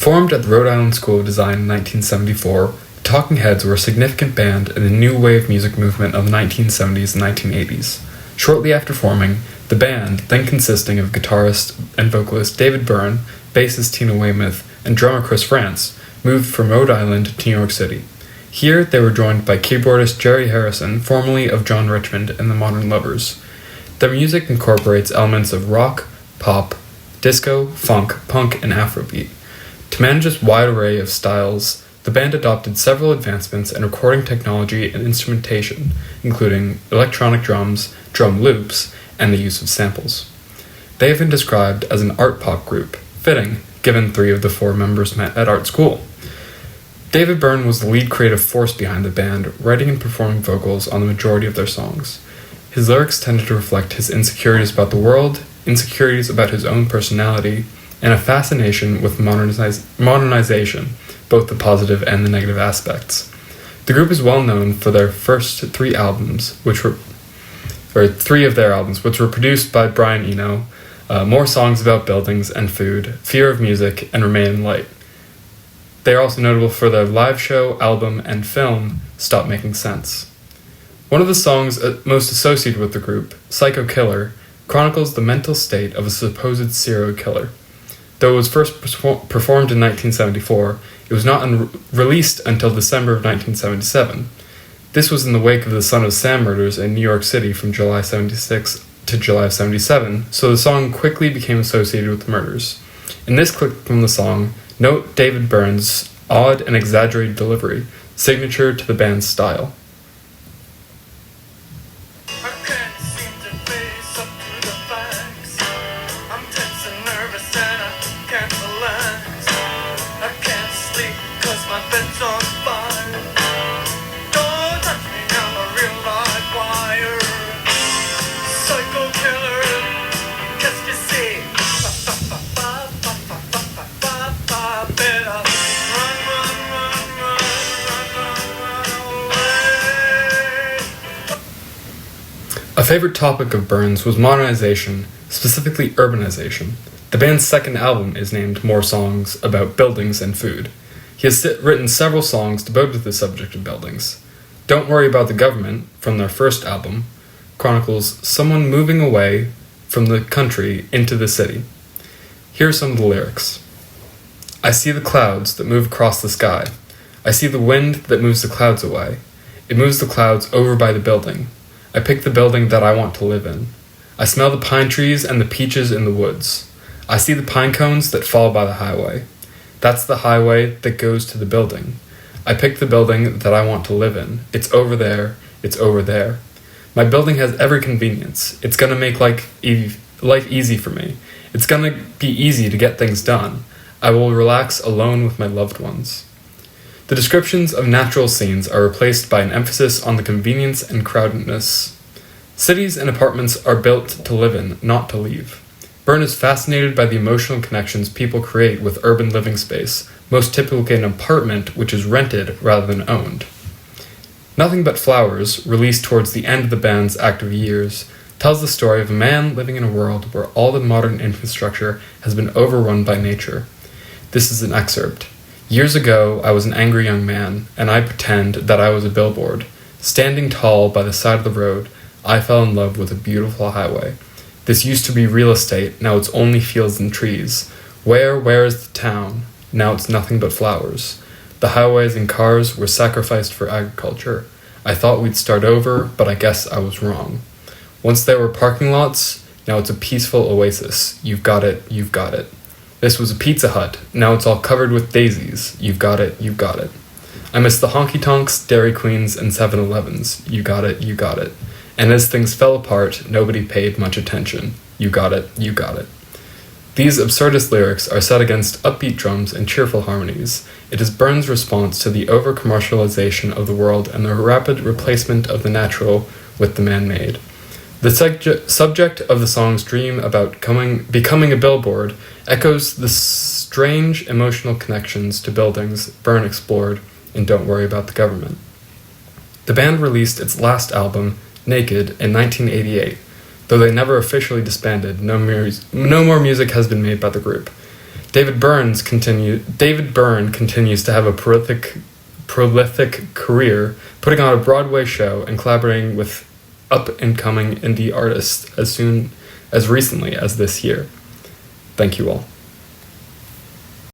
Formed at the Rhode Island School of Design in 1974, the Talking Heads were a significant band in the new wave music movement of the 1970s and 1980s. Shortly after forming, the band, then consisting of guitarist and vocalist David Byrne, bassist Tina Weymouth, and drummer Chris France, moved from Rhode Island to New York City. Here, they were joined by keyboardist Jerry Harrison, formerly of John Richmond and the Modern Lovers. Their music incorporates elements of rock, pop, disco, funk, punk, and Afrobeat. To manage this wide array of styles, the band adopted several advancements in recording technology and instrumentation, including electronic drums, drum loops, and the use of samples. They have been described as an art pop group, fitting, given 3 of the 4 members met at art school. David Byrne was the lead creative force behind the band, writing and performing vocals on the majority of their songs. His lyrics tended to reflect his insecurities about the world, insecurities about his own personality, and a fascination with modernization, both the positive and the negative aspects. The group is well known for their first 3 albums, which were 3 of their albums, which were produced by Brian Eno, More Songs About Buildings and Food, Fear of Music, and Remain in Light. They are also notable for their live show, album, and film, Stop Making Sense. One of the songs most associated with the group, Psycho Killer, chronicles the mental state of a supposed serial killer. Though it was first performed in 1974, it was not released until December of 1977. This was in the wake of the Son of Sam murders in New York City from July 76 to July 77, so the song quickly became associated with the murders. In this clip from the song, note David Byrne's odd and exaggerated delivery, signature to the band's style. A favorite topic of Byrne's was modernization, specifically urbanization. The band's second album is named More Songs About Buildings and Food. He has written several songs devoted to the subject of buildings. Don't Worry About the Government, from their first album, chronicles someone moving away from the country into the city. Here are some of the lyrics. I see the clouds that move across the sky. I see the wind that moves the clouds away. It moves the clouds over by the building. I pick the building that I want to live in. I smell the pine trees and the peaches in the woods. I see the pine cones that fall by the highway. That's the highway that goes to the building. I pick the building that I want to live in. It's over there. It's over there. My building has every convenience. It's gonna make life easy for me. It's gonna be easy to get things done. I will relax alone with my loved ones. The descriptions of natural scenes are replaced by an emphasis on the convenience and crowdedness. Cities and apartments are built to live in, not to leave. Byrne is fascinated by the emotional connections people create with urban living space, most typically an apartment which is rented rather than owned. Nothing But Flowers, released towards the end of the band's active years, tells the story of a man living in a world where all the modern infrastructure has been overrun by nature. This is an excerpt. Years ago, I was an angry young man, and I pretend that I was a billboard. Standing tall by the side of the road, I fell in love with a beautiful highway. This used to be real estate, now it's only fields and trees. Where is the town? Now it's nothing but flowers. The highways and cars were sacrificed for agriculture. I thought we'd start over, but I guess I was wrong. Once there were parking lots, now it's a peaceful oasis. You've got it, you've got it. This was a Pizza Hut, now it's all covered with daisies. You've got it, you've got it. I miss the honky-tonks, Dairy Queens, and 7-Elevens. You got it, you got it. And as things fell apart, nobody paid much attention. You got it, you got it. These absurdist lyrics are set against upbeat drums and cheerful harmonies. It is Byrne's response to the over-commercialization of the world and the rapid replacement of the natural with the man-made. The subject of the song's dream about becoming a billboard echoes the strange emotional connections to buildings Byrne explored in Don't Worry About the Government. The band released its last album, Naked, in 1988. Though they never officially disbanded, no more music has been made by the group. David Byrne continues to have a prolific career, putting on a Broadway show and collaborating with up-and-coming indie artists as recently as this year. Thank you all.